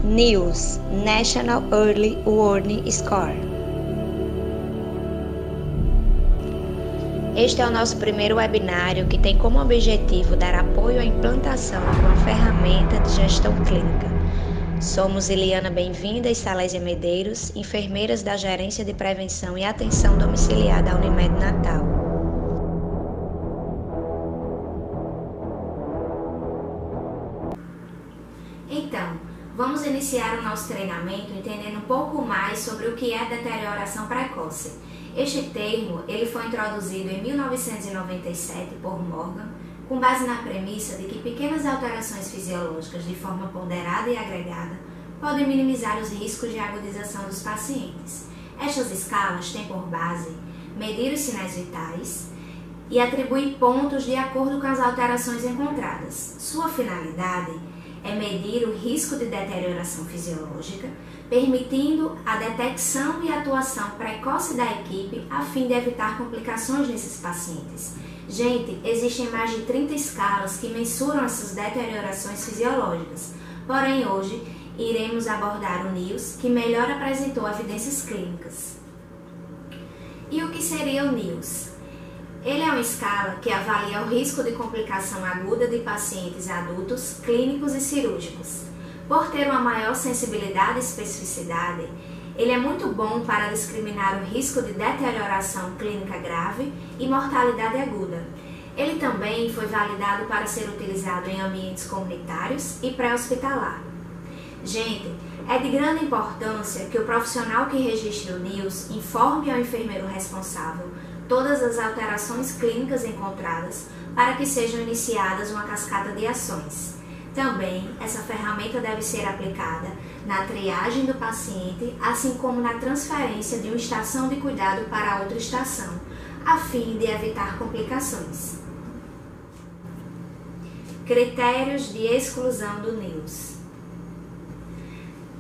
NEWS, National Early Warning Score. Este é o nosso primeiro webinário que tem como objetivo dar apoio à implantação de uma ferramenta de gestão clínica. Somos Eliana Bem-vinda e Salésia Medeiros, enfermeiras da Gerência de Prevenção e Atenção Domiciliar da Unimed Natal. Então, vamos iniciar o nosso treinamento entendendo um pouco mais sobre o que é deterioração precoce. Este termo ele foi introduzido em 1997 por Morgan, com base na premissa de que pequenas alterações fisiológicas de forma ponderada e agregada podem minimizar os riscos de agudização dos pacientes. Estas escalas têm por base medir os sinais vitais e atribuir pontos de acordo com as alterações encontradas. Sua finalidade é medir o risco de deterioração fisiológica, permitindo a detecção e atuação precoce da equipe a fim de evitar complicações nesses pacientes. Gente, existem mais de 30 escalas que mensuram essas deteriorações fisiológicas, porém hoje iremos abordar o NEWS, que melhor apresentou evidências clínicas. E o que seria o NEWS? Ele é uma escala que avalia o risco de complicação aguda de pacientes adultos, clínicos e cirúrgicos. Por ter uma maior sensibilidade e especificidade, ele é muito bom para discriminar o risco de deterioração clínica grave e mortalidade aguda. Ele também foi validado para ser utilizado em ambientes comunitários e pré-hospitalar. Gente, é de grande importância que o profissional que registre o NEWS informe ao enfermeiro responsável todas as alterações clínicas encontradas para que sejam iniciadas uma cascata de ações. Também, essa ferramenta deve ser aplicada na triagem do paciente, assim como na transferência de uma estação de cuidado para outra estação, a fim de evitar complicações. Critérios de exclusão do NEWS.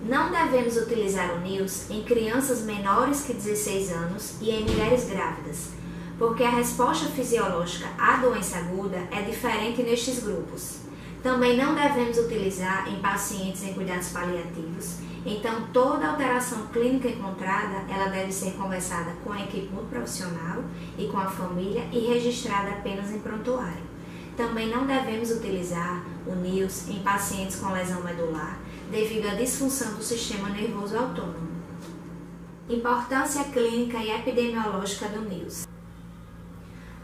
Não devemos utilizar o NEWS em crianças menores que 16 anos e em mulheres grávidas, porque a resposta fisiológica à doença aguda é diferente nestes grupos. Também não devemos utilizar em pacientes em cuidados paliativos, então toda alteração clínica encontrada ela deve ser conversada com a equipe multiprofissional e com a família e registrada apenas em prontuário. Também não devemos utilizar o NEWS em pacientes com lesão medular, devido à disfunção do sistema nervoso autônomo. Importância clínica e epidemiológica do NEWS.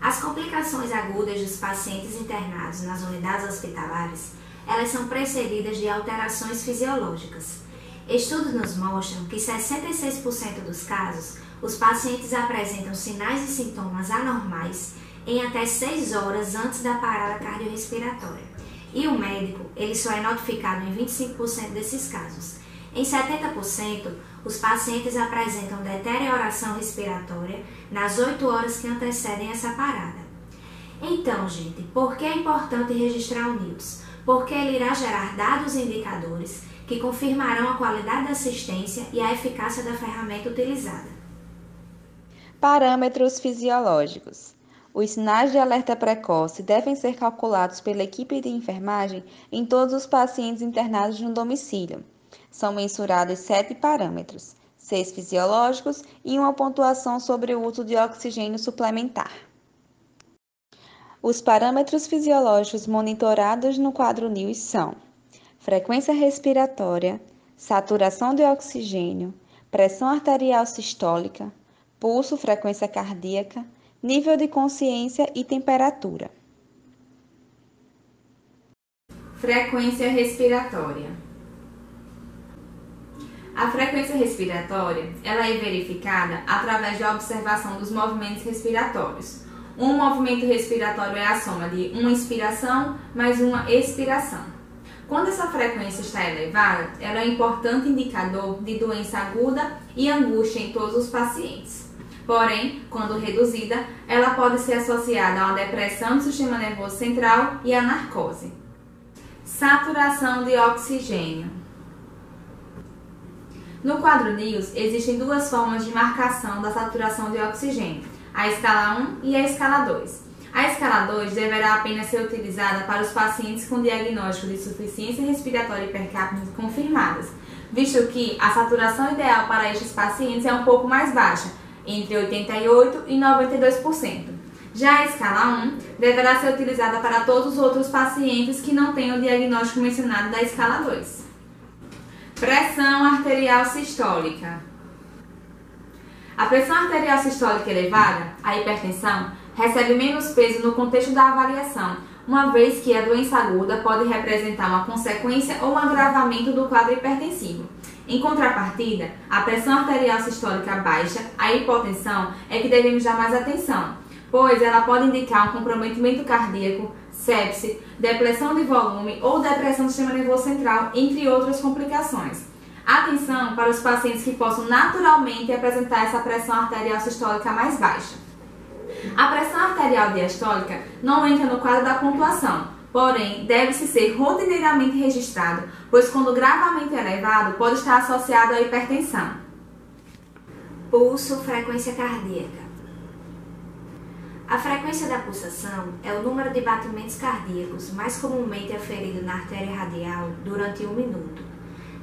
As complicações agudas dos pacientes internados nas unidades hospitalares, elas são precedidas de alterações fisiológicas. Estudos nos mostram que 66% dos casos, os pacientes apresentam sinais e sintomas anormais em até 6 horas antes da parada cardiorrespiratória. E o médico, ele só é notificado em 25% desses casos. Em 70%, os pacientes apresentam deterioração respiratória nas 8 horas que antecedem essa parada. Então, gente, por que é importante registrar o NEWS? Porque ele irá gerar dados e indicadores que confirmarão a qualidade da assistência e a eficácia da ferramenta utilizada. Parâmetros fisiológicos. Os sinais de alerta precoce devem ser calculados pela equipe de enfermagem em todos os pacientes internados no domicílio. São mensurados 7 parâmetros, 6 fisiológicos e uma pontuação sobre o uso de oxigênio suplementar. Os parâmetros fisiológicos monitorados no quadro NEWS são frequência respiratória, saturação de oxigênio, pressão arterial sistólica, pulso, frequência cardíaca, nível de consciência e temperatura. Frequência respiratória. A frequência respiratória ela é verificada através da observação dos movimentos respiratórios. Um movimento respiratório é a soma de uma inspiração mais uma expiração. Quando essa frequência está elevada, ela é um importante indicador de doença aguda e angústia em todos os pacientes. Porém, quando reduzida, ela pode ser associada a uma depressão do sistema nervoso central e a narcose. Saturação de oxigênio. No quadro NEWS, existem duas formas de marcação da saturação de oxigênio, a escala 1 e a escala 2. A escala 2 deverá apenas ser utilizada para os pacientes com diagnóstico de insuficiência respiratória hipercapnia confirmadas, visto que a saturação ideal para estes pacientes é um pouco mais baixa, entre 88% e 92%. Já a escala 1 deverá ser utilizada para todos os outros pacientes que não tenham o diagnóstico mencionado da escala 2. Pressão arterial sistólica. A pressão arterial sistólica elevada, a hipertensão, recebe menos peso no contexto da avaliação, uma vez que a doença aguda pode representar uma consequência ou um agravamento do quadro hipertensivo. Em contrapartida, a pressão arterial sistólica baixa, a hipotensão, é que devemos dar mais atenção, pois ela pode indicar um comprometimento cardíaco, sepse, depressão de volume ou depressão do sistema nervoso central, entre outras complicações. Atenção para os pacientes que possam naturalmente apresentar essa pressão arterial sistólica mais baixa. A pressão arterial diastólica não entra no quadro da pontuação, porém deve-se ser rotineiramente registrado, pois quando gravamente elevado pode estar associado à hipertensão. Pulso, frequência cardíaca. A frequência da pulsação é o número de batimentos cardíacos mais comumente aferido na artéria radial durante 1 minuto.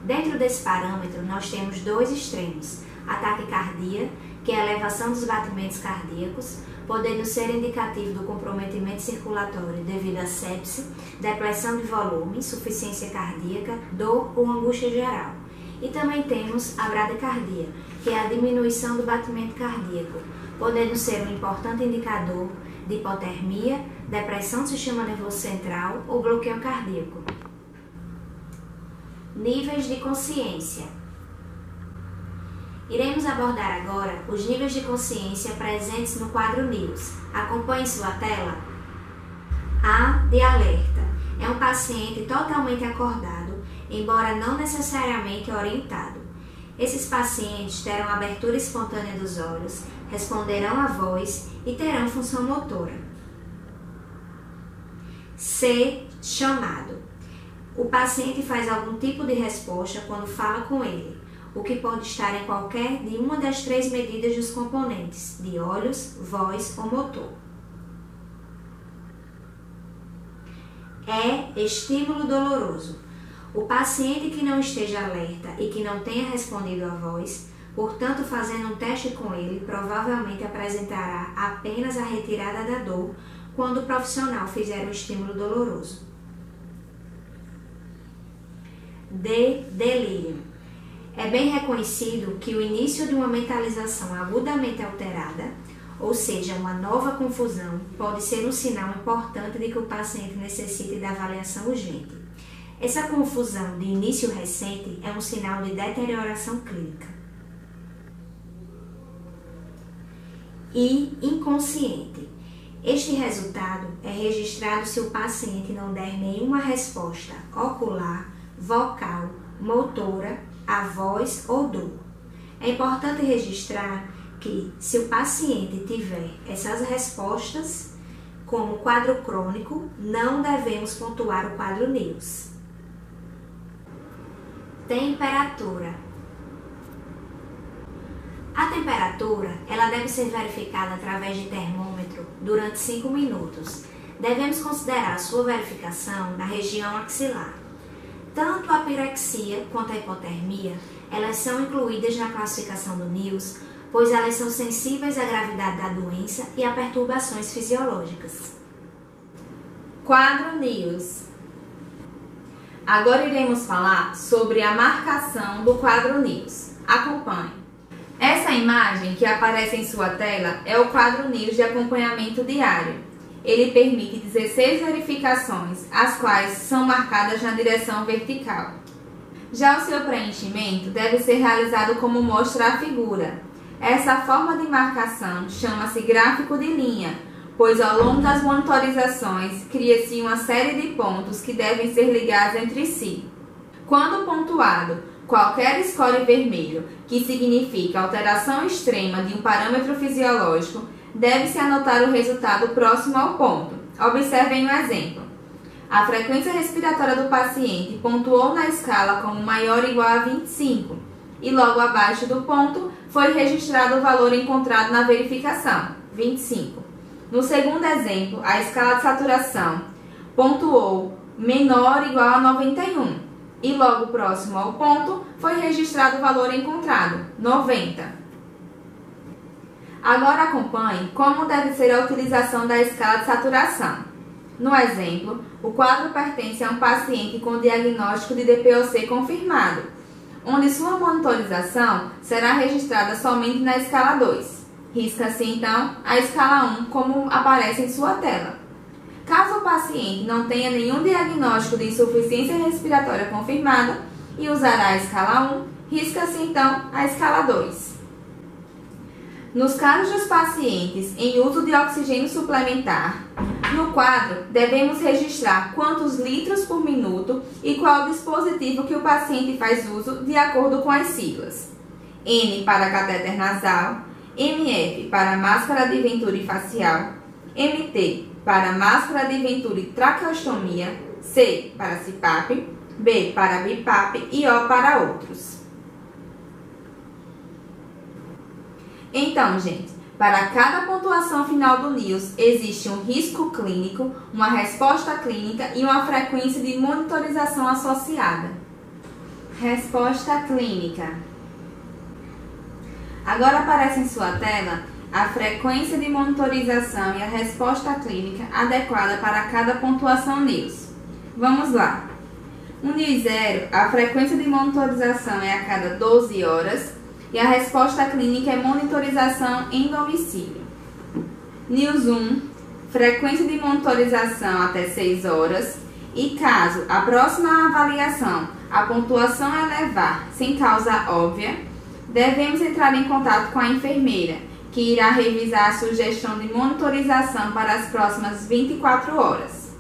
Dentro desse parâmetro, nós temos dois extremos: a taquicardia, que é a elevação dos batimentos cardíacos, podendo ser indicativo do comprometimento circulatório devido a sepse, depressão de volume, insuficiência cardíaca, dor ou angústia geral. E também temos a bradicardia, que é a diminuição do batimento cardíaco, podendo ser um importante indicador de hipotermia, depressão do sistema nervoso central ou bloqueio cardíaco. Níveis de consciência. Iremos abordar agora os níveis de consciência presentes no quadro NIOS. Acompanhe sua tela. A de alerta. É um paciente totalmente acordado, embora não necessariamente orientado. Esses pacientes terão abertura espontânea dos olhos, responderão à voz e terão função motora. C. Chamado. O paciente faz algum tipo de resposta quando fala com ele, o que pode estar em qualquer de uma das 3 medidas dos componentes, de olhos, voz ou motor. E. Estímulo doloroso. O paciente que não esteja alerta e que não tenha respondido à voz, portanto fazendo um teste com ele, provavelmente apresentará apenas a retirada da dor quando o profissional fizer um estímulo doloroso. D. Delírio. É bem reconhecido que o início de uma mentalização agudamente alterada, ou seja, uma nova confusão, pode ser um sinal importante de que o paciente necessite de avaliação urgente. Essa confusão de início recente é um sinal de deterioração clínica. E inconsciente. Este resultado é registrado se o paciente não der nenhuma resposta ocular, vocal, motora, a voz ou dor. É importante registrar que, se o paciente tiver essas respostas, como quadro crônico, não devemos pontuar o quadro NIOS. Temperatura. A temperatura ela deve ser verificada através de termômetro durante 5 minutos. Devemos considerar a sua verificação na região axilar. Tanto a pirexia quanto a hipotermia, elas são incluídas na classificação do NIOS, pois elas são sensíveis à gravidade da doença e a perturbações fisiológicas. Quadro NIOS. Agora iremos falar sobre a marcação do quadro NIOS. Acompanhe. Essa imagem que aparece em sua tela é o quadro NIOS de acompanhamento diário. Ele permite 16 verificações, as quais são marcadas na direção vertical. Já o seu preenchimento deve ser realizado como mostra a figura. Essa forma de marcação chama-se gráfico de linha, pois ao longo das monitorizações cria-se uma série de pontos que devem ser ligados entre si. Quando pontuado qualquer score vermelho, que significa alteração extrema de um parâmetro fisiológico, deve-se anotar o resultado próximo ao ponto. Observem o exemplo. A frequência respiratória do paciente pontuou na escala como maior ou igual a 25 e logo abaixo do ponto foi registrado o valor encontrado na verificação, 25. No segundo exemplo, a escala de saturação pontuou menor ou igual a 91 e logo próximo ao ponto foi registrado o valor encontrado, 90. Agora acompanhe como deve ser a utilização da escala de saturação. No exemplo, o quadro pertence a um paciente com diagnóstico de DPOC confirmado, onde sua monitorização será registrada somente na escala 2. Risca-se então a escala 1 como aparece em sua tela. Caso o paciente não tenha nenhum diagnóstico de insuficiência respiratória confirmada e usará a escala 1, risca-se então a escala 2. Nos casos dos pacientes em uso de oxigênio suplementar, no quadro devemos registrar quantos litros por minuto e qual o dispositivo que o paciente faz uso de acordo com as siglas. N para catéter nasal, MF para máscara de Venturi facial, MT para máscara de Venturi traqueostomia, C para CPAP, B para BIPAP e O para outros. Então, gente, para cada pontuação final do NIOS existe um risco clínico, uma resposta clínica e uma frequência de monitorização associada. Resposta clínica. Agora aparece em sua tela a frequência de monitorização e a resposta clínica adequada para cada pontuação NIOS. Vamos lá. No NIOS 0, a frequência de monitorização é a cada 12 horas e a resposta clínica é monitorização em domicílio. NIOS 1, frequência de monitorização até 6 horas e caso a próxima avaliação a pontuação elevar sem causa óbvia, devemos entrar em contato com a enfermeira, que irá revisar a sugestão de monitorização para as próximas 24 horas.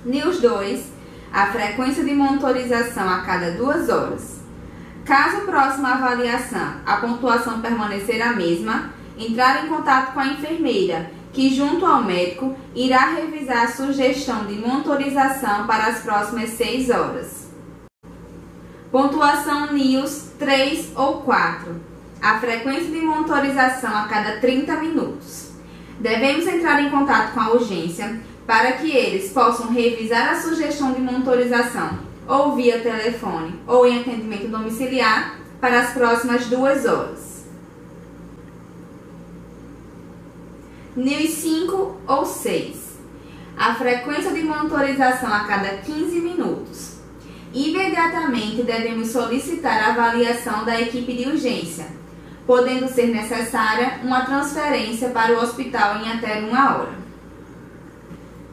NIOS 2, a frequência de monitorização a cada 2 horas. Caso próxima avaliação a pontuação permanecer a mesma, entrar em contato com a enfermeira, que junto ao médico irá revisar a sugestão de monitorização para as próximas 6 horas. Pontuação NIOS 3 ou 4. A frequência de monitorização a cada 30 minutos. Devemos entrar em contato com a urgência para que eles possam revisar a sugestão de monitorização ou via telefone ou em atendimento domiciliar para as próximas 2 horas. NIOS 5 ou 6. A frequência de monitorização a cada 15 minutos. Imediatamente devemos solicitar a avaliação da equipe de urgência, podendo ser necessária uma transferência para o hospital em até 1 hora.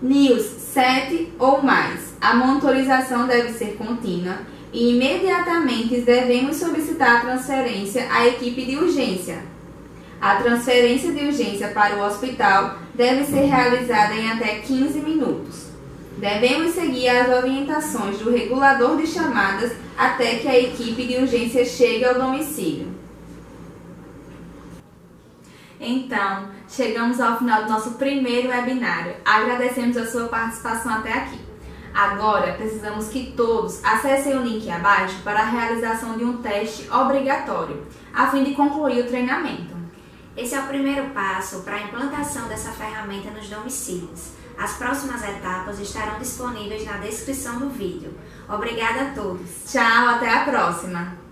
NIOS 7 ou mais. A monitorização deve ser contínua e imediatamente devemos solicitar a transferência à equipe de urgência. A transferência de urgência para o hospital deve ser realizada em até 15 minutos. Devemos seguir as orientações do regulador de chamadas até que a equipe de urgência chegue ao domicílio. Então, chegamos ao final do nosso primeiro webinário. Agradecemos a sua participação até aqui. Agora, precisamos que todos acessem o link abaixo para a realização de um teste obrigatório, a fim de concluir o treinamento. Esse é o primeiro passo para a implantação dessa ferramenta nos domicílios. As próximas etapas estarão disponíveis na descrição do vídeo. Obrigada a todos. Tchau, até a próxima!